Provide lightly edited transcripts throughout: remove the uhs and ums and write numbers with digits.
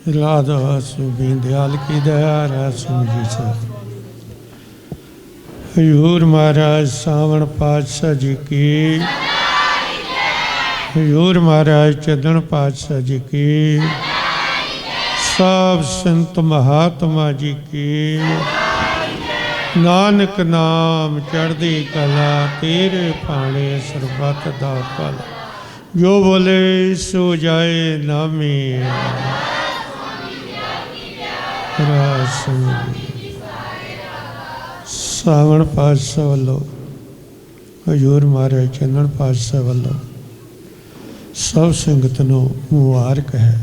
राधा सुबीन दयाल की दया रासम जी से हजूर महाराज सावण पातशाह जी की, हजूर महाराज चंदन पातशाह जी की, सब संत महात्मा जी की। नानक नाम चढ़दी कला तेरे पाने सरबत दा फल, जो बोले सो जाए नामी। सावण पातशाह वालों हजूर महाराज चंदन पातशाह वालों सब संगत नूं मुबारक है,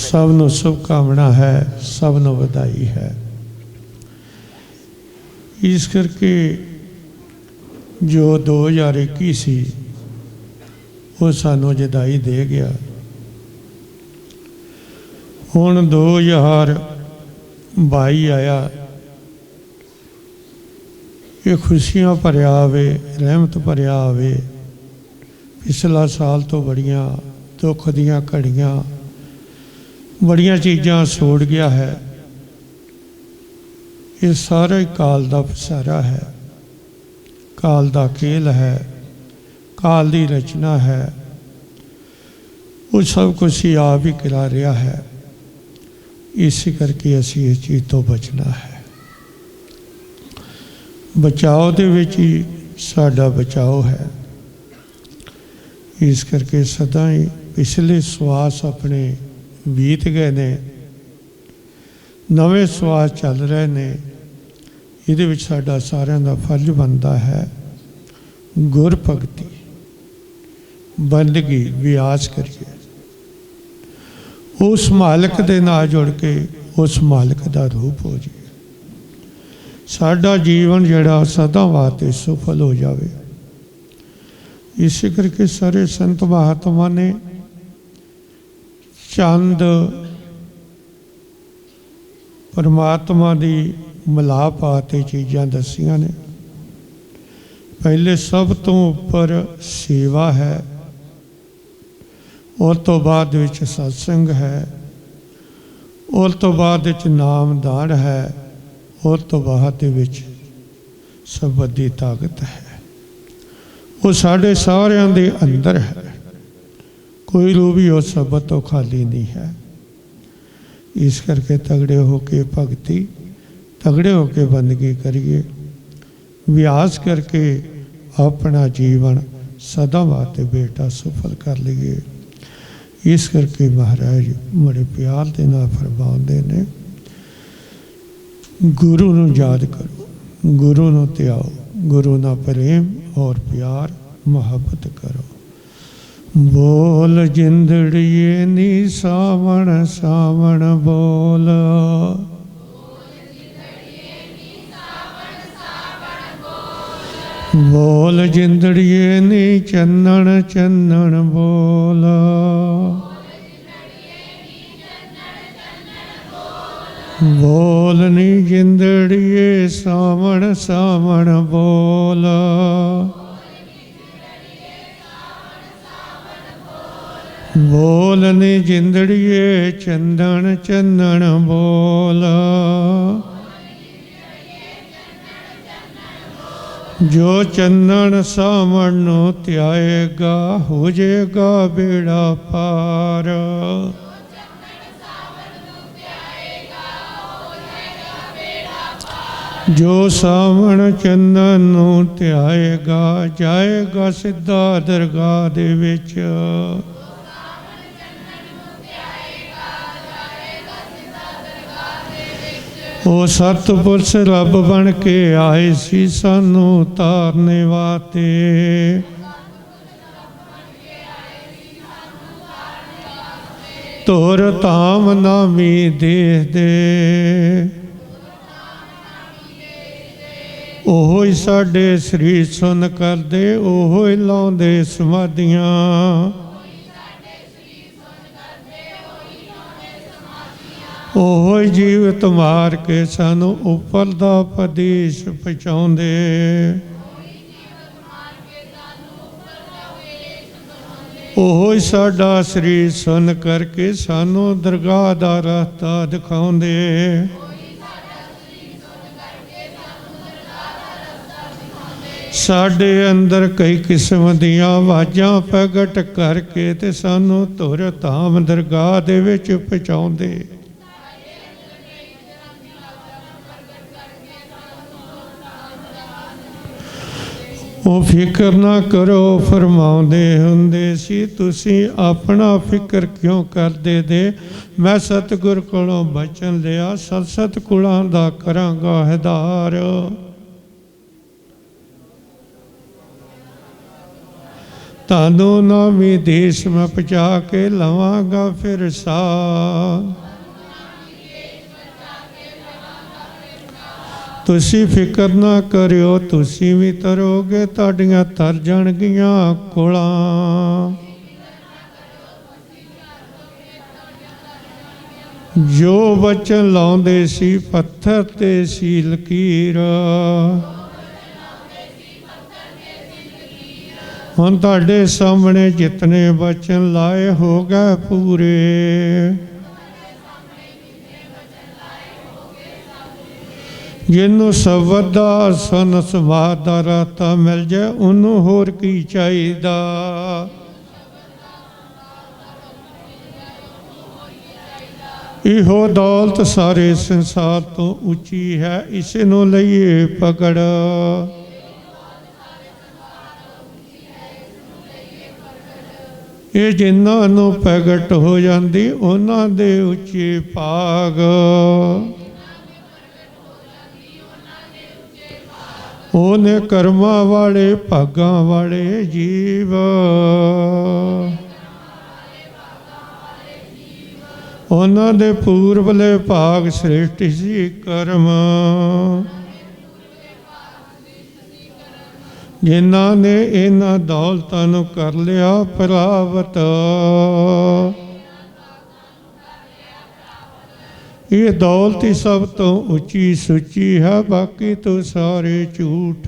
सब नूं शुभकामना है, सब नूं वधाई है। इस करके जो 2021 सी वो सानू जदाई दे गया। हुण 2022 आया, ये खुशियां भरिया आवे, रहमत भरिया आवे। पिछला साल तो बड़ियां दुख दियां घड़ियां बड़ियां चीज़ां सोड़ गया है। ये सारा ही काल का पसारा है, काल का खेल है, काल की रचना है। वो सब कुछ ही आप ही करा रहा है। इस करके असी इस चीज़ तो बचना है। बचाव दे विच ही साडा बचाव है। इस करके सदा ही पिछले श्वास अपने बीत गए ने, नवे श्वास चल रहे ने। इहदे विच साडा सारिਆਂ ਦਾ फर्ज बनता है गुर भगती, बंदगी, वियास करिए। उस मालिक दे नाल जुड़ के उस मालिक का रूप हो जाए। साडा जीवन जिहड़ा सदा वास्ते सफल हो जाए। इस करके सारे संत महात्मा ने चंद परमात्मा की मिलाप आते चीज़ां दसियां ने। पहले सब तो उपर सेवा है, और तो बाद विच सत्संग है, और तो बाद विच नामदान है, और तो बाद विच शब्द की ताकत है। वो साढ़े सारियां दे अंदर है। कोई रूह भी उस शब्द तो खाली नहीं है। इस करके तगड़े होके भगती, तगड़े होके बंदगी करिए। वियास करके अपना जीवन सदा वास्ते बेटा सफल कर लीए। इस करके महाराज बड़े प्यार के नाल फरमाते ने, गुरु नूं याद करो, गुरु नूं त्याओ, गुरु नाल प्रेम और प्यार मुहब्बत करो। बोल जिंदड़िए नी सावण सावण बोल, बोल जिंदड़िए नी चन्नण चन्नण बोल, बोल नी जिंदड़िए सावण सावण बोल, बोल नी जिंदड़िए चंदन चंदन बोल। जो चंदन सावण नूं त्याएगा हो जाएगा बेड़ा पार। जो सावण चंदन नूं त्याएगा जाएगा सिद्धा दरगाह दे विच। वो सतपुरुष रब बन के आए सी सानू तारने वास्ते। तोर धाम नामी देख दे, ओहो ही साडे सरीर सुन कर दे, ओहो ही लाउंदे समाधियां। ओहो ही जीवत मार के सानू उपर दा पदेश पहुँचाउंदे। ओहो ही साडा सरीर सुन करके सानू दरगाह दा रास्ता दिखाउंदे। साडे अंदर कई किस्म दियां आवाज़ां प्रगट करके ते सानू धुर धाम दरगाह दे विच पहुँचाउंदे। ਉਹ ਫਿਕਰ ਨਾ ਕਰੋ ਫਰਮਾਉਂਦੇ ਹੁੰਦੇ ਸੀ, ਤੁਸੀਂ ਆਪਣਾ ਫਿਕਰ ਕਿਉਂ ਕਰਦੇ ਦੇ। ਮੈਂ ਸਤਿਗੁਰ ਕੋਲੋਂ ਬਚਨ ਲਿਆ, ਸਤ ਕੁਲਾਂ ਦਾ ਕਰਾਂਗਾ ਹਦਾਰ। ਤੁਹਾਨੂੰ ਨਾਮੀ ਦੇਸ਼ ਮੈਂ ਪਹੁੰਚਾ ਕੇ ਲਵਾਂਗਾ ਫਿਰ ਸਾਥ। तुसी फिक्र ना करियो, तुसी भी तरोगे, तुहाडियां तर जाणगियां कोलां। जो बचन लाउंदे सी पत्थर ते सी लकीर, हुण तुहाडे सामने जितने बचन लाए हो गए पूरे। ਜਿਹਨੂੰ ਸ਼ਬਦ ਦਾ ਸੁਨ ਸਮਾਧ ਦਾ ਰਾਤਾ ਮਿਲ ਜਾਏ ਉਹਨੂੰ ਹੋਰ ਕੀ ਚਾਹੀਦਾ। ਇਹੋ ਦੌਲਤ ਸਾਰੇ ਸੰਸਾਰ ਤੋਂ ਉੱਚੀ ਹੈ, ਇਸ ਨੂੰ ਲਈਏ ਪਕੜ। ਇਹ ਜਿਨ੍ਹਾਂ ਨੂੰ ਪ੍ਰਗਟ ਹੋ ਜਾਂਦੀ ਉਹਨਾਂ ਦੇ ਉੱਚੇ ਭਾਗ। ਉਹਨੇ ਕਰਮਾਂ ਵਾਲੇ ਭਾਗਾਂ ਵਾਲੇ ਜੀਵ। ਉਹਨਾਂ ਦੇ ਪੂਰਬਲੇ ਭਾਗ ਸ੍ਰਿਸ਼ਟੀ ਸੀ ਕਰਮ। ਜਿਨ੍ਹਾਂ ਨੇ ਇਹਨਾਂ ਦੌਲਤਾਂ ਨੂੰ ਕਰ ਲਿਆ ਪ੍ਰਾਪਤ। ਇਹ ਦੌਲਤ ਹੀ ਸਭ ਤੋਂ ਉੱਚੀ ਸੁੱਚੀ ਹੈ, ਬਾਕੀ ਤੋਂ ਸਾਰੇ ਝੂਠ।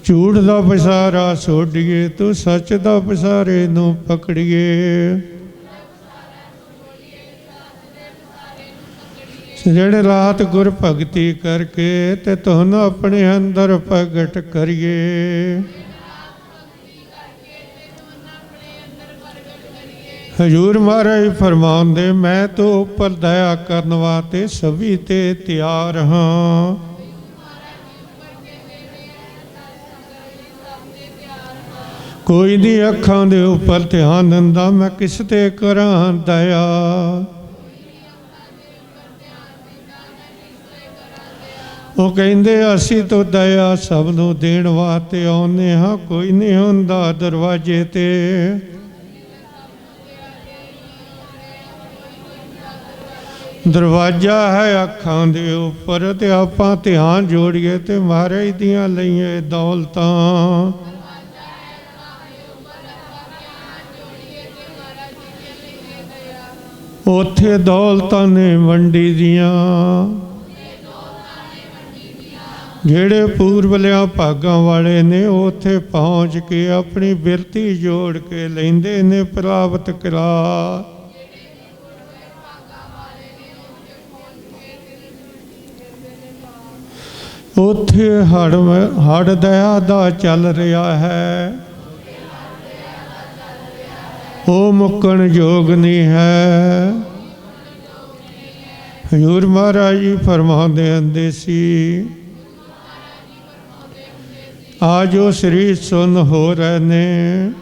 ਝੂਠ ਦਾ ਪਸਾਰਾ ਛੋਡੀਏ ਤੂੰ ਸੱਚ ਦਾ ਪਸਾਰੇ ਨੂੰ ਪਕੜੀਏ। ਜਿਹੜੇ ਰਾਤ ਗੁਰ ਭਗਤੀ ਕਰਕੇ ਤੇ ਤੁਹਾਨੂੰ ਆਪਣੇ ਅੰਦਰ ਪ੍ਰਗਟ ਕਰੀਏ। ਹਜ਼ੂਰ ਮਹਾਰਾਜ ਫਰਮਾਉਂਦੇ ਮੈਂ ਤੋਂ ਉੱਪਰ ਦਇਆ ਕਰਨ ਵਾਸਤੇ ਸਭੀ ਤੇ ਤਿਆਰ ਹਾਂ। ਕੋਈ ਦੀ ਅੱਖਾਂ ਦੇ ਉੱਪਰ ਧਿਆਨ ਦਿੰਦਾ ਮੈਂ ਕਿਸ ਤੇ ਕਰਾਂ ਦਇਆ। ਉਹ ਕਹਿੰਦੇ ਅਸੀਂ ਤੋਂ ਦਇਆ ਸਭ ਨੂੰ ਦੇਣ ਵਾਸਤੇ ਆਉਂਦੇ ਹਾਂ, ਕੋਈ ਨਹੀਂ ਹੁੰਦਾ ਦਰਵਾਜ਼ੇ ਤੇ। ਦਰਵਾਜ਼ਾ ਹੈ ਅੱਖਾਂ ਦੇ ਉੱਪਰ ਤੇ ਆਪਾਂ ਧਿਆਨ ਜੋੜੀਏ ਤੇ ਮਹਾਰਾਜ ਦੀਆਂ ਲਈਏ ਦੌਲਤਾਂ। ਉੱਥੇ ਦੌਲਤਾਂ ਨੇ ਵੰਡੀ ਦੀਆਂ। ਜਿਹੜੇ ਪੂਰਬਲਿਆਂ ਭਾਗਾਂ ਵਾਲੇ ਨੇ ਉੱਥੇ ਪਹੁੰਚ ਕੇ ਆਪਣੀ ਬਿਰਤੀ ਜੋੜ ਕੇ ਲੈਂਦੇ ਨੇ ਪ੍ਰਾਪਤ ਕਰਾ। ਉੱਥੇ ਹੜ ਦਇਆ ਦਾ ਚੱਲ ਰਿਹਾ ਹੈ, ਉਹ ਮੁੱਕਣ ਯੋਗ ਨਹੀਂ ਹੈ। ਹਜ਼ੂਰ ਮਹਾਰਾਜ ਜੀ ਫਰਮਾਉਂਦੇ ਹੁੰਦੇ ਸੀ ਆ ਜੋ ਸਰੀਰ ਸੁੰਨ ਹੋ ਰਹੇ ਨੇ।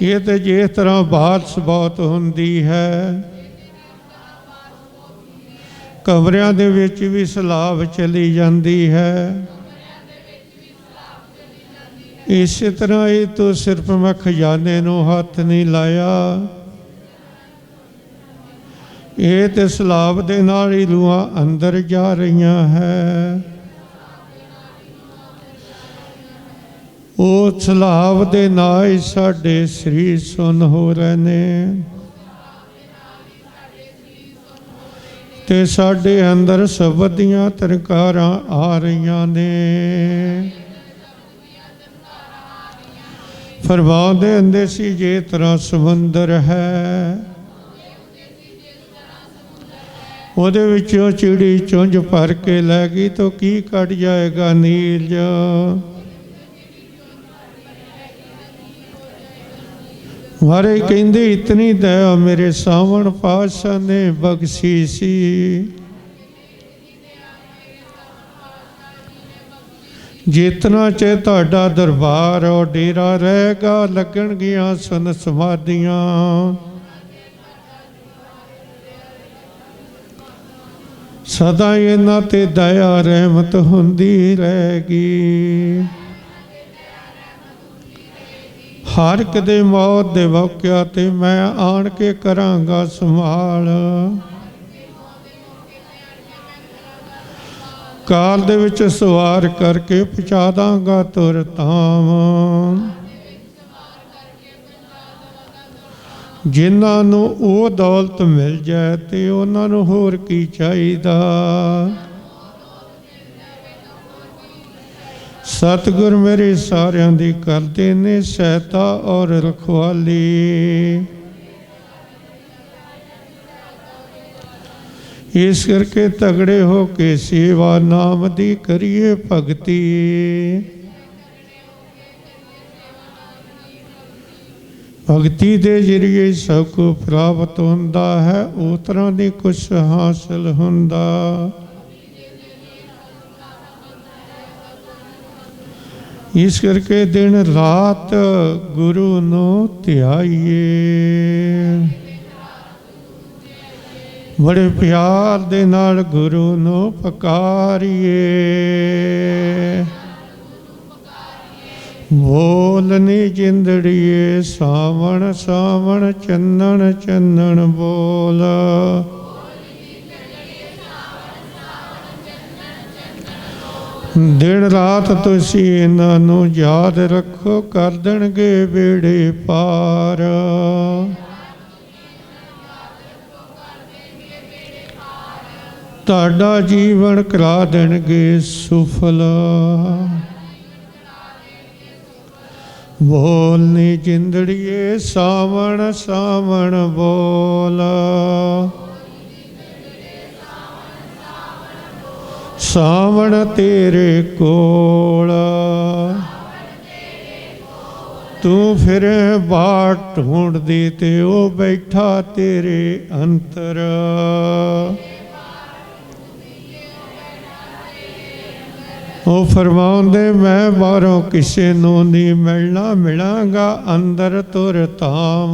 ਇਹ ਤੇ ਜਿਸ ਤਰ੍ਹਾਂ ਬਾਰਿਸ਼ ਬਹੁਤ ਹੁੰਦੀ ਹੈ, ਕਮਰਿਆਂ ਦੇ ਵਿੱਚ ਵੀ ਸਲਾਬ ਚਲੀ ਜਾਂਦੀ ਹੈ, ਇਸੇ ਤਰ੍ਹਾਂ ਇਹ ਤੋਂ ਸਿਰਫ ਮੈਂ ਖਜ਼ਾਨੇ ਨੂੰ ਹੱਥ ਨਹੀਂ ਲਾਇਆ। ਇਹ ਤੇ ਸਲਾਬ ਦੇ ਨਾਲ ਹੀ ਰੂਹਾਂ ਅੰਦਰ ਜਾ ਰਹੀਆਂ ਹੈ। ਉਹ ਸਲਾਬ ਦੇ ਨਾਲ ਹੀ ਸਾਡੇ ਸਰੀਰ ਸੁੰਨ ਹੋ ਰਹੇ ਨੇ ਤੇ ਸਾਡੇ ਅੰਦਰ ਸ਼ਬਦ ਦੀਆਂ ਤਰਕਾਰਾਂ ਆ ਰਹੀਆਂ ਨੇ। ਫਰਮਾਉਂਦੇ ਹੁੰਦੇ ਸੀ ਜੇ ਤਰ੍ਹਾਂ ਸਮੁੰਦਰ ਹੈ, ਉਹਦੇ ਵਿੱਚੋਂ ਚਿੜੀ ਚੁੰਝ ਭਰ ਕੇ ਲੈ ਗਈ ਤਾਂ ਕੀ ਕੱਢ ਜਾਏਗਾ ਨੀਰਜ। ਮਹਾਰਾਜ ਕਹਿੰਦੇ ਇਤਨੀ ਦਇਆ ਮੇਰੇ ਸਾਵਣ ਪਾਤਸ਼ਾਹ ਨੇ ਬਖਸ਼ੀ ਸੀ। ਜਿਤਨਾ ਚਿਰ ਤੁਹਾਡਾ ਦਰਬਾਰ ਔਰ ਡੇਰਾ ਰਹੇਗਾ ਲੱਗਣਗੀਆਂ ਸੁਨ ਸਮਾਧੀਆਂ। ਸਦਾ ਇਹਨਾਂ ਤੇ ਦਇਆ ਰਹਿਮਤ ਹੁੰਦੀ ਰਹੇਗੀ। ਹਰ ਇੱਕ ਦੇ ਮੌਤ ਦੇ ਮੌਕਿਆਂ ਤੇ ਮੈਂ ਆਣ ਕੇ ਕਰਾਂਗਾ ਸੰਭਾਲ। ਕਾਲ ਦੇ ਵਿੱਚ ਸਵਾਰ ਕਰਕੇ ਪਹੁੰਚਾ ਦਾਂਗਾ ਤੁਰ ਧਾਮ। ਜਿਨ੍ਹਾਂ ਨੂੰ ਉਹ ਦੌਲਤ ਮਿਲ ਜਾਏ ਤੇ ਉਹਨਾਂ ਨੂੰ ਹੋਰ ਕੀ ਚਾਹੀਦਾ। ਸਤਿਗੁਰ ਮੇਰੇ ਸਾਰਿਆਂ ਦੀ ਕਰਦੇ ਨੇ ਸਹਾਇਤਾ ਔਰ ਰਖਵਾਲੀ। इस करके तगड़े हो के सेवा नाम दी करिए भगती। भगती दे जरिए सब को प्राप्त होंदा है, उस तरह दी कुछ हासिल होंदा। इस करके दिन रात गुरु नू ध्याइए, बड़े प्यार दे नाल गुरु नू पुकारिए। बोलनी जिंदड़िए सावण सावण चन्नण चन्नण बोल। दिन रात तुसी इन्हां नू याद रखो, कर देणगे बेड़े पार। तुहाडा जीवन करा देणगे सुफल। बोलनी जिंदड़िए सावण सावण बोल। सावण तेरे कोल, तू फिर बाट ढूंढदी ते ओ बैठा तेरे अंतर। ओ फरमाउंदे मैं बाहरों किसे नू नहीं मिलना, मिलांगा अंदर तुर ताव।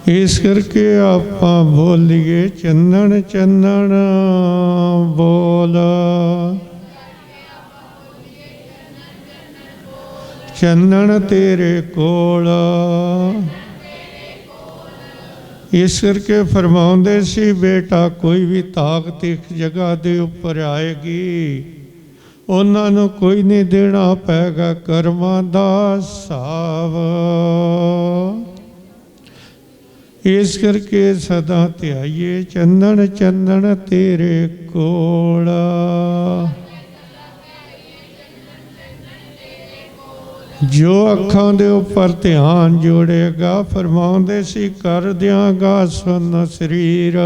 इस करके आपां बोलिए चन्नण चन्नण बोल। चन्नण तेरे कोल। इस करके फरमाउंदे सी बेटा कोई भी ताकत एक जगह दे उपर आएगी, उन्हां नूं कोई नहीं देना पैगा कर्मां दा हिसाब। इस करके सदा ध्याइए चन्नण चन्नण तेरे कोल। जो अखां दे उपर ध्यान जोड़ेगा, फरमाउंदे सी कर दियांगा सुन शरीर।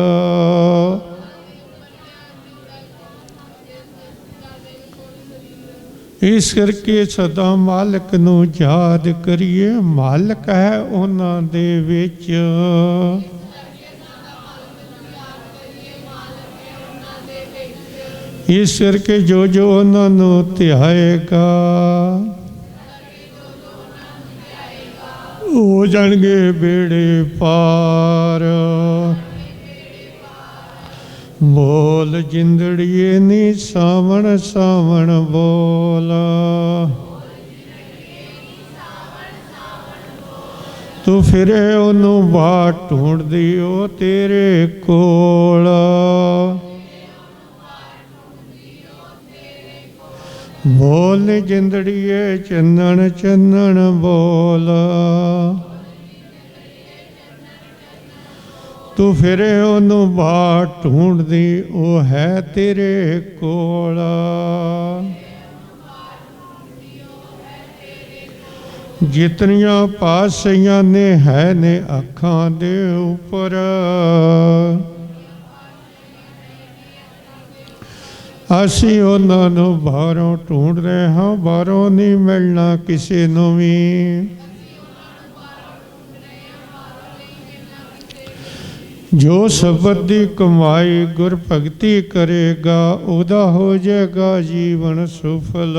इस करके सदा मालिक नू याद करिए, मालिक है उन्हां दे विच। इस करके जो जो उन्हां नू ध्याएगा हो जाणगे बेड़े पार। बोल जिंदड़िए नी सावण सावण बोल। तू फिरे ओनू बाट ढूंढदी ओ तेरे कोल। बोल जिंदड़िए चन्नण चन्नण बोल। तू फिरे ओनू बाट ढूंढदी ओ है तेरे कोल। जितनियां पासियां ने है ने अखां दे उपर, असी उन्हां नू बाहरों ढूंढ रहे हाँ, बाहरों नहीं मिलना किसी नू भी। जो शब्द दी कमाई गुर भगती करेगा, उदा हो जाएगा जीवन सुफल।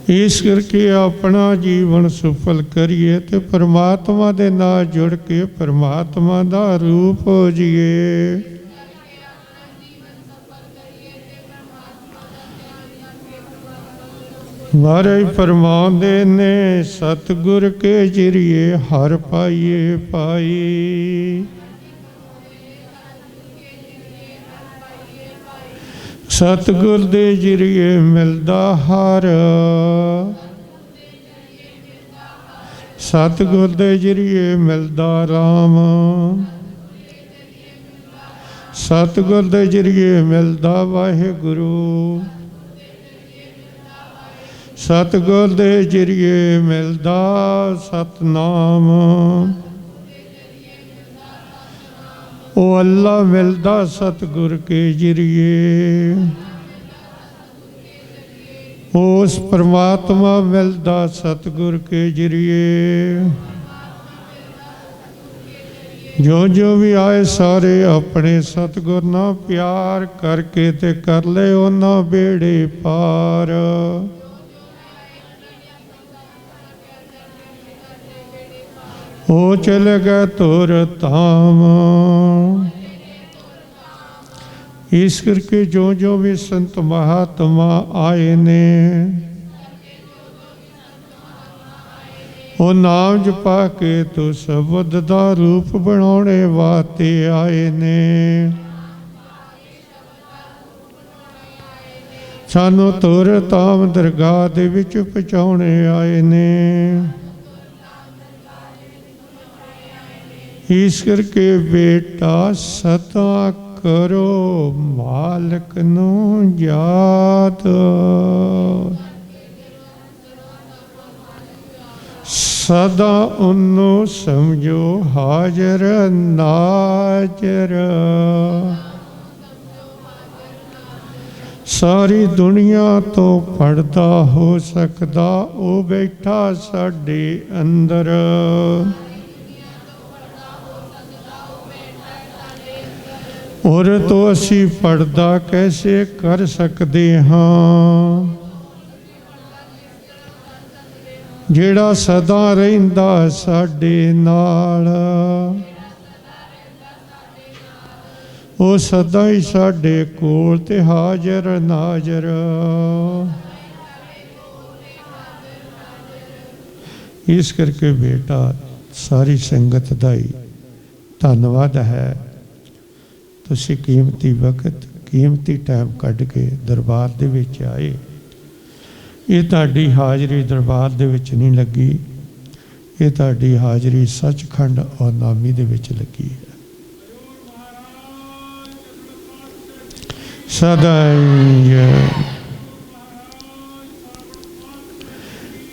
इस करके अपना जीवन सफल करिए तो परमात्मा दे नाल जुड़ के परमात्मा दा रूप हो जाइए। महाराज फरमांदे ने सतगुर के जरिए हर पाइए पाई। सतगुर दे जरिए मिलदा हर, सतगुर दे जरिए मिलदा राम, सतगुर दे जरिए मिलदा वाहिगुरु। सतगुर दे जरिए मिलदा सतनाम। ओ अल्लाह मिलदा सतगुर के जरिए, उस परमात्मा मिलदा सतगुर के जरिए। जो जो भी आए सारे अपने सतगुर ना प्यार करके ते कर ले उन्हां बेड़े पार। ओ चले गए तुर धाम। इस करके जो जो भी संत महात्मा आए ने, ਉਹ ਨਾਮ ਜਪਾ ਕੇ ਤੂੰ ਸ਼ਬਦ ਦਾ ਰੂਪ ਬਣਾਉਣੇ ਵਾਸਤੇ ਆਏ ਨੇ। ਸਾਨੂੰ ਤੁਰ ਧਾਮ ਦਰਗਾਹ ਦੇ ਵਿੱਚ ਪਹੁੰਚਾਉਣੇ ਆਏ ਨੇ। ਇਸ ਕਰਕੇ ਬੇਟਾ ਸਦਾ ਕਰੋ ਮਾਲਕ ਨੂੰ ਯਾਦ। सदा उन्नू समझो हाजर नाजर। सारी दुनिया तो पढ़दा हो सकदा ओ बैठा साडे अंदर। और तो असी पढ़दा कैसे कर सकते हाँ, ਜਿਹੜਾ ਸਦਾ ਰਹਿੰਦਾ ਸਾਡੇ ਨਾਲ। ਉਹ ਸਦਾ ਹੀ ਸਾਡੇ ਕੋਲ ਤੇ ਹਾਜ਼ਰ ਨਾਜ਼ਰ। ਇਸ ਕਰਕੇ ਬੇਟਾ ਸਾਰੀ ਸੰਗਤ ਦਾ ਹੀ ਧੰਨਵਾਦ ਹੈ। ਤੁਸੀਂ ਕੀਮਤੀ ਵਕਤ ਕੀਮਤੀ ਟਾਈਮ ਕੱਢ ਕੇ ਦਰਬਾਰ ਦੇ ਵਿੱਚ ਆਏ। ਇਹ ਤੁਹਾਡੀ ਹਾਜ਼ਰੀ ਦਰਬਾਰ ਦੇ ਵਿੱਚ ਨਹੀਂ ਲੱਗੀ, ਇਹ ਤੁਹਾਡੀ ਹਾਜ਼ਰੀ ਸੱਚਖੰਡ ਔਰ ਨਾਮੀ ਦੇ ਵਿੱਚ ਲੱਗੀ ਹੈ। ਸਦਾਈ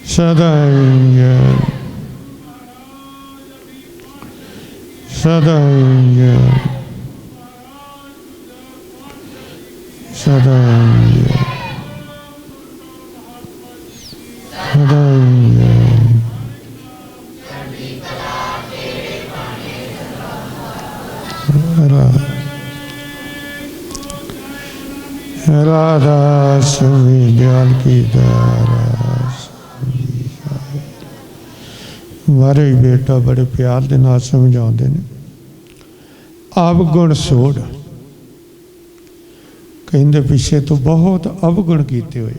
ਸਦਾਈ ਸਦਾਈ ਸਦਾਈ राधा सुमी दयाल की मारे बेटा बड़े प्यार के नाल समझाते हैं। अवगुण सोड़ कहते पिछे तो बहुत अवगुण किए हुए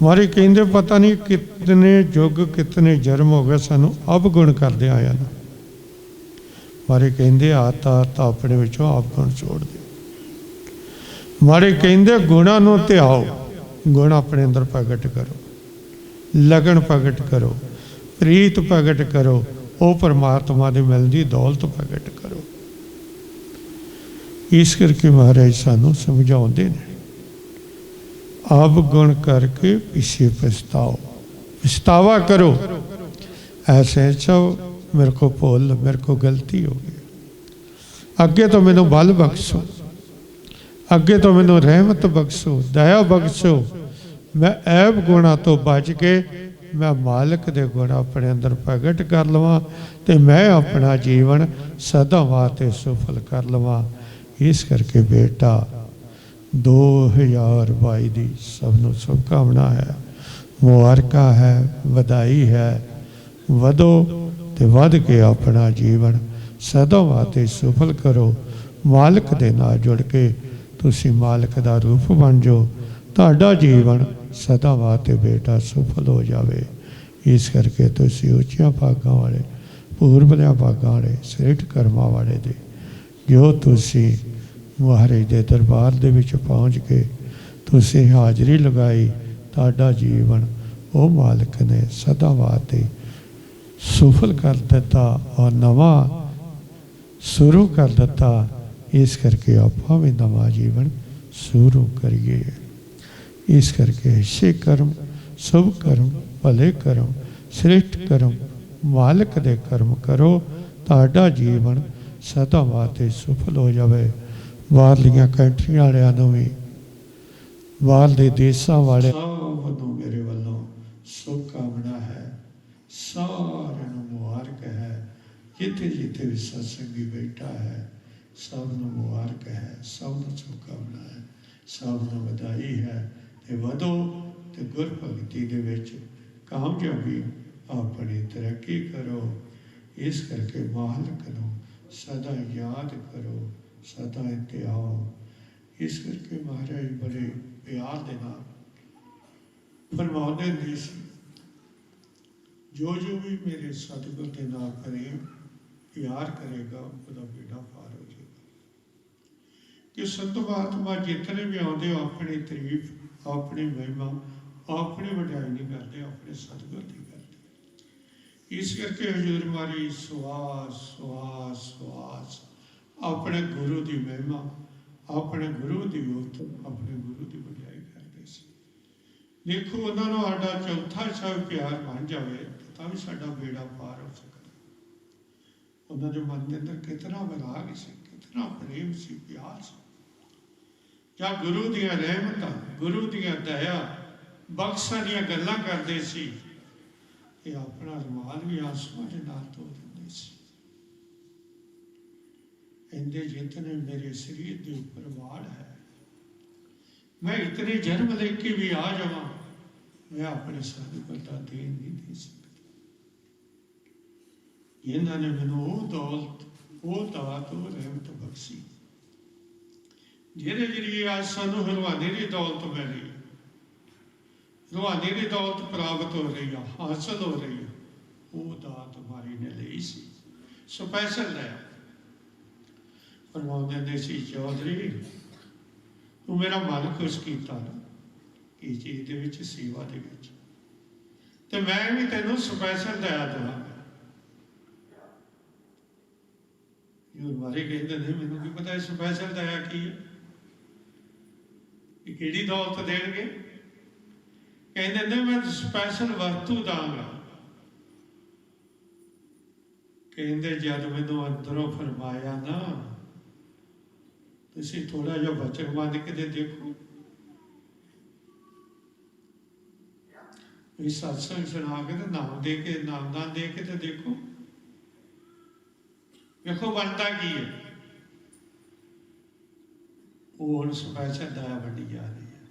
मारे कहते पता नहीं कितने युग कितने जन्म हो गए सानू अवगुण करदे आया ना। मारे कहते आता आता अपने विचों अवगुण छोड़ दे। मारे कहते गुणा नूं ध्याओ, गुण अपने अंदर प्रगट करो, लगन प्रगट करो, प्रीत प्रगट करो, वो परमात्मा दे मिलदी दौलत प्रगट करो। इस करके महाराज सानू समझाउंदे ने अवगुण करके पिछे पछताओ, पछतावा करो। ऐसे सब मेरे को भुल मेरे को गलती हो गई, अगे तो मैनू बल बख्शो, अगे तो मैनू रहमत बख्शो, दया बख्शो। मैं ऐब गुणा तो बच के मैं मालिक दे गुण अपने अंदर प्रगट कर लवां ते मैं अपना जीवन सदा वास्ते सफल कर लवां। इस करके बेटा 2022 दी सबनों शुभकामना है, मुबारका है, वधाई है। वधो ते वध के अपना जीवन सदा वास्ते सफल करो। मालिक दे नाल जुड़ के तुसी मालिक दा रूप बन जाओ, तुहाडा जीवन सदा वास्ते बेटा सफल हो जाए। इस करके तुसी उच्चियां भागां वाले पूर्वलियां भागां वाले श्रेष्ठ कर्मां वाले दे जो तुसी महाराज दे दरबार दे विच पहुँच के तुसी हाज़री लगाई, तुहाडा जीवन वो मालिक ने सदा वास्ते सफल कर दिता और नवा शुरू कर दिता। इस करके आप भी नवा जीवन शुरू करिए। इस करके अच्छे कर्म, शुभ कर्म, भले कर्म, श्रेष्ठ कर्म, मालिक दे कर्म करो, ताड़ा जीवन सदा वास्ते सफल हो जाए। बाहरलियां कंट्रियां वालियां नूं भी, बाहर दे देसां वाले सब नूं मेरे वालों शुभकामना है। सारे नूं मुबारक है। जिथे जिथे भी सत्संगी बैठा है सब नूं मुबारक है, सब नूं शुभकामना है, सब नूं वधाई है। ते वधो ते गुर भगती दे विच कामयाबी अपनी तरक्की करो। इस करके मालिक नूं सदा याद करो, सदा ध्याओ। इस करके महाराज बड़े प्यार दे नाल फरमाउंदे हुंदे सी, जो जो भी मेरे सतगुर के नाल प्रेम प्यार करेगा उसका बेड़ा पार हो जाएगा। कि संत महात्मा जितने भी आते अपनी तारीफ, अपनी महिमा, अपनी वड्याई नहीं करते, अपने सतगुर की करते। इस करके हजूर मारी सुआस सुआस सुआस अपने गुरु की महिमा, अपने गुरु की उत, अपने गुरु की वड्याई करते सी। देखो उन्होंने साडा चौथा शब्द प्यार बन जाए तो भी साडा बेड़ा पार हो सकता। उन्होंने मन के अंदर कितना विराग से, कितना प्रेम से, प्यार से, या गुरु दिया रहमत, गुरु दिया दया बख्शा दिया गल्लां करते सी। अपना रुमाल भी आंसुओं के नाल धो दिंदे सी। कहंदे जितने मेरे शरीर के ऊपर वाल है, मैं इतने जन्म लेके भी आ जावा, मैं अपने सतगुर का देन नहीं दे सकता। इन्होंने मैनू वो दौलत, वो दात, वो रहमत बख्शी जिहदे जरिए आज सानू रूहानी की दौलत मिल रही है, रूहानी की दौलत प्राप्त हो रही है, हासिल हो रही है। वो दात मारी ने ली सी, स्पैशल लिया। फरमाउंदे ने सी, चौधरी तू मेरा मन खुश किया ना इस चीज़ दे विच, सेवा दे विच, ते मैं भी तेनों स्पैशल दया देवांगा। बारे कहते नहीं, मैनू की पता स्पैशल दया की है, कि दौलत देंगे। कहते नहीं मैं स्पैशल वस्तु दांगा। कहते जब मैनू अंदरों फरमाया ना, तुसीं थोड़ा जिहा वचन मान के दे देखो, इस सत्संग सुना के तो नाम दे के, नामदान दे के तो देखो, देखो बनता की है। वो हुण स्पैशल दया वंडी जा रही है,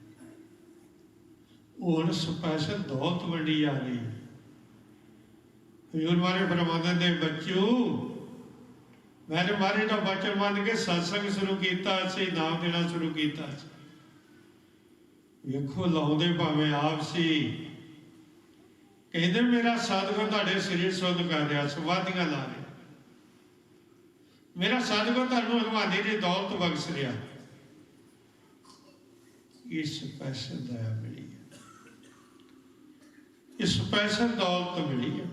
वो हुण स्पैशल दौलत वंडी जा रही है। हजूर मारे फरमाते ने, बच्चों मैंने मारे का वचन मान के सत्संग शुरू किया, नाम देना शुरू किया। वेखो लाउंदे भावें आप सी। कहते मेरा सतगुर तुहाडे शरीर शुद्ध कर रहा, समाधियां ला रहा, मेरा सतगुर तुहानूं रूहानी की दौलत बख्श रहा। ये स्पैशल दया मिली है, ये स्पैशल दौलत मिली है,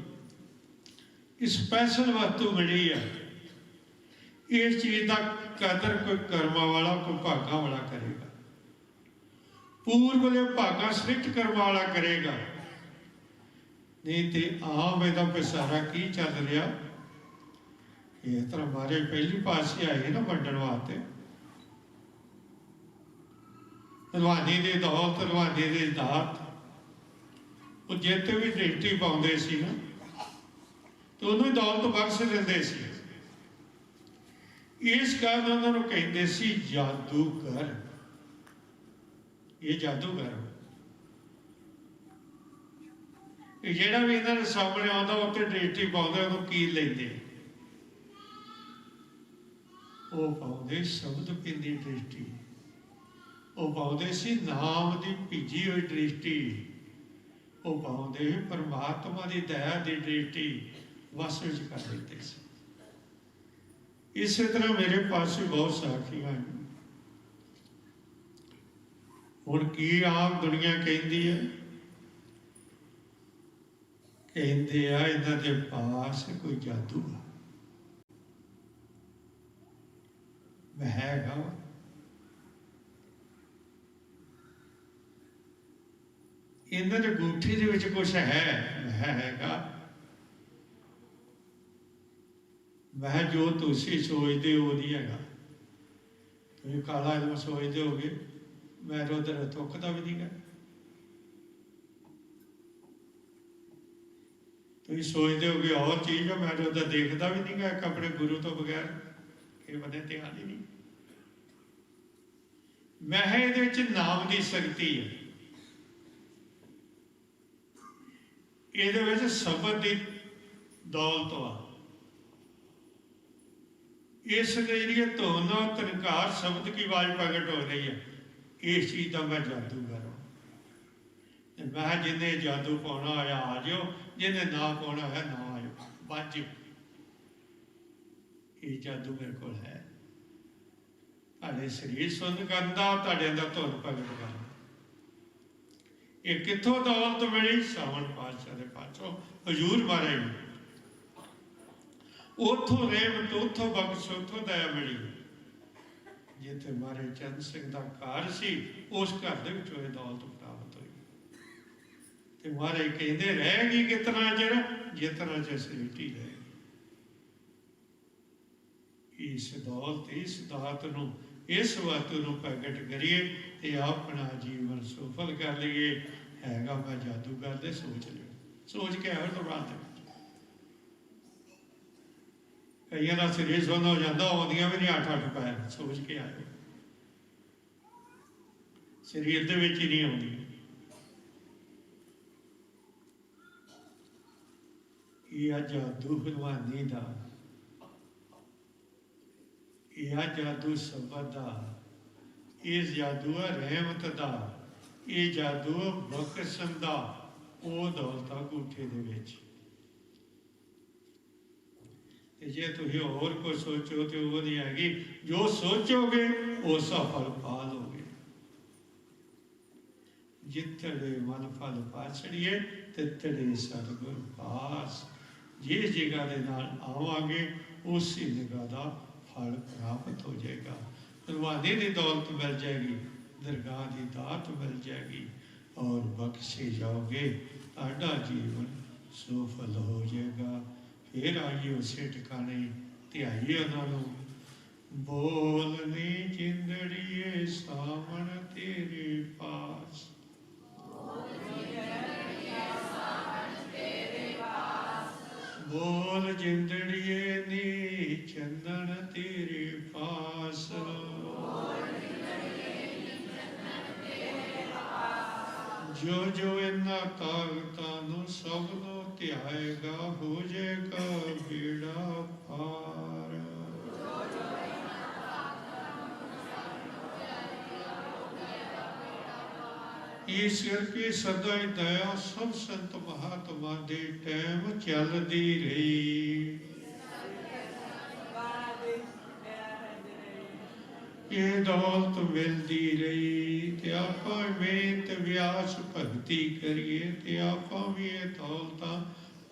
ये स्पैशल वस्तु मिली है। इस चीज़ का कदर कोई कर्मा वाला, कोई भागा वाला करेगा, पूर्वले भागा सृष्ट कर्मा वाला करेगा। नहीं तो आम ਇਹਦਾ पिसारा की चल रहा। ये तरह हमारे पहली पासे आए ना वंडन वास्ते, रूहानी की दौलत, रूहानी की दात, वो जिते भी दृष्टि पाते सी ना, तो उन्होंने दौलत बख्श देंदे सी। इस कारण उन्होंने कहते सी जादूगर, ये जादूगर ਜਿਹੜਾ भी इन्होंने सामने आता उत्ते दृष्टि पाते उन्होंने की लेंदे, वो पाते शब्द पींदी दृष्टि, वो पाते सी नाम की भीजी हुई दृष्टि, वो पाते परमात्मा की दया की दृष्टि वस विच कर देते सी। इस तरह मेरे पास बहुत साखियां हैं। हुण की आम दुनिया कहती है, कहते आ इन्हां दे पास कोई जादू है। मैं हैगा ਇਹਨਾਂ ਦੇ ਅੰਗੂਠੀ ਦੇ ਵਿੱਚ ਕੁਛ ਹੈ। ਮੈਂ ਹੈਗਾ, ਮੈਂ ਜੋ ਤੁਸੀਂ ਸੋਚਦੇ ਹੋ ਨਹੀਂ ਹੈਗਾ। ਤੁਸੀਂ ਕਾਲਾ ਇਲਮ ਸੋਚਦੇ ਹੋਗੇ, ਮੈਂ ਉਧਰ ਥੁੱਕਦਾ ਵੀ ਨਹੀਂ ਗਾ। ਤੁਸੀਂ ਸੋਚਦੇ ਹੋਗੇ ਹੋਰ ਚੀਜ਼ ਆ, ਮੈਂ ਉਧਰ ਦੇਖਦਾ ਵੀ ਨਹੀਂ ਗਾ। ਇੱਕ ਆਪਣੇ ਗੁਰੂ ਤੋਂ ਬਗੈਰ ਇਹ ਬੰਦੇ ਧਿਆਨ ਹੀ ਨਹੀਂ। ਮੈਂ ਇਹਦੇ ਵਿੱਚ ਨਾਮ ਦੀ ਸ਼ਕਤੀ ਹੈ, ਇਹਦੇ ਵਿੱਚ ਸ਼ਬਦ ਦੀ ਦੌਲਤ ਆ। ਇਸ ਲਈ ਧੁਨ ਤਨਕਾਰ ਸ਼ਬਦ की आवाज प्रगट हो रही है। इस चीज का मैं जादूगर हूँ। मैं जिन्हें जादू पाना आया आ जाओ, जिन्हें ना पाना है ना आयो, बच जाओ। ये जादू मेरे को है। ਤੁਹਾਡੇ ਸਰੀਰ ਸੁੰਨ ਕਰਦਾ, ਤੁਹਾਡੇ ਅੰਦਰ ਧੁਨ ਪ੍ਰਗਟ ਕਰਨਾ। ਇਹ ਕਿੱਥੋਂ ਦੌਲਤ ਮਿਲੀ? ਸਾਵਣ ਪਾਤਸ਼ਾਹ ਦੇ ਪਾਸੋਂ ਹਜ਼ੂਰ ਮਹਾਰਾਜ ਨੂੰ। ਉੱਥੋਂ ਰਹਿਮਤ, ਉੱਥੋਂ ਬਖਸ਼, ਉੱਥੋਂ ਦਇਆ ਮਿਲੀ। ਜਿੱਥੇ ਮਹਾਰਾਜ ਚੰਦ ਸਿੰਘ ਦਾ ਘਰ ਸੀ, ਉਸ ਘਰ ਦੇ ਵਿੱਚੋਂ ਇਹ ਦੌਲਤ ਪ੍ਰਾਪਤ ਹੋਈ। ਤੇ ਮਹਾਰਾਜ ਕਹਿੰਦੇ ਰਹੇਗੀ ਕਿਤਨਾ ਚਿਰ, ਜਿਤਨਾ ਚਿਰ ਸ੍ਰਿਸ਼ਟੀ ਰਹੇਗੀ। ਇਸ ਦੌਲਤ, ਇਸ ਦਾਤ ਨੂੰ, ਇਸ ਵਸਤੂ ਨੂੰ ਪ੍ਰਗਟ ਕਰੀਏ ਤੇ ਆਪਣਾ ਜੀਵਨ ਸਫਲ ਕਰ ਲਈਏ। ਹੈਗਾ ਮੈਂ ਜਾਦੂਗਰ ਦੇ, ਸੋਚ ਲਿਓ। ਸੋਚ ਕੇ ਆਓ ਤੋਂ ਬਾਅਦ ਕਈਆਂ ਦਾ ਸਰੀਰ ਸੁੰਨ ਹੋ ਜਾਂਦਾ, ਆਉਂਦੀਆਂ ਵੀ ਨਹੀਂ 8-8 ਪੈਰ। ਸੋਚ ਕੇ ਆਇਓ, ਸਰੀਰ ਦੇ ਵਿੱਚ ਹੀ ਨਹੀਂ ਆਉਂਦੀ। ਇਹ ਆ ਜਾਦੂ ਭਗਵਾਨੀ ਦਾ, ਇਹ ਆ ਜਾਦੂ ਸ਼ਬਦ ਦਾ, ਇਹ ਜਾਦੂ ਹੈ ਰਹਿਮਤ ਦਾ, ਇਹ ਜਾਦੂ ਬਖਸ਼ਣ ਦਾ। ਉਹ ਦੌਲਤ ਅੰਗੂਠੇ ਦੇ ਵਿੱਚ। ਤੇ ਜੇ ਤੁਸੀਂ ਹੋਰ ਕੁਝ ਸੋਚੋ ਤੇ ਉਹ ਨਹੀਂ ਹੈਗੀ। ਜੋ ਸੋਚੋਗੇ ਉਹ ਸਫਲ ਪਾ ਲਓਗੇ। ਜਿੱਤੜੇ ਮਨ ਫਲ ਪਾਛੜੀਏ ਤਿੱਤੜੇ ਸਤਿਗੁਰ ਪਾਸ। ਜਿਸ ਜਗ੍ਹਾ ਦੇ ਨਾਲ ਆਵਾਂਗੇ ਉਸੇ ਜਗ੍ਹਾ ਦਾ फल प्राप्त हो जाएगा। भगवानी की दौलत मिल जाएगी, दरगाह की दात मिल जाएगी और बख्शे जाओगे। ਤੁਹਾਡਾ जीवन सफल हो जाएगा। फिर आइए उसे ठिकाने ते आइए उन्होंने बोलनी जिंदड़िए सावन तेरे पास। बोल जिंदड़िए नी चंदन तेरे पास। जो जो इन्ना ताकतां सब नो ध्याएगा हो जाएगा बेड़ा पार। ईश्वर की सदा दया सब संत महात्मा दे टैम चलदी रही। ये दौलत मिलती रही ते आपां मेहनत व्यास भगती करिए ते आपां भी ये दौलतां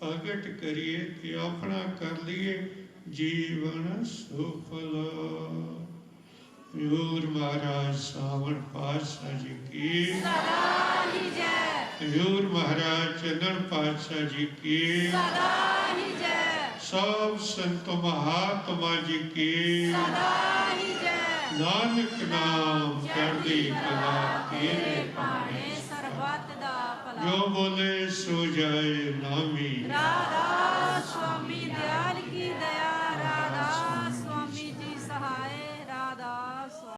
प्रगट करिए ते अपना कर लिए जीवन सफल। हजूर महाराज सावण पातशाह जी की सदा ही जय। हजूर महाराज चंदन पातशाह जी की सदा ही जय। सब संत महात्मा जी की सदा ही जय। नानक नाम चढ़दी कला तेरे पाने सर्वत दा भला। जो बोले सो जाए नामी राधा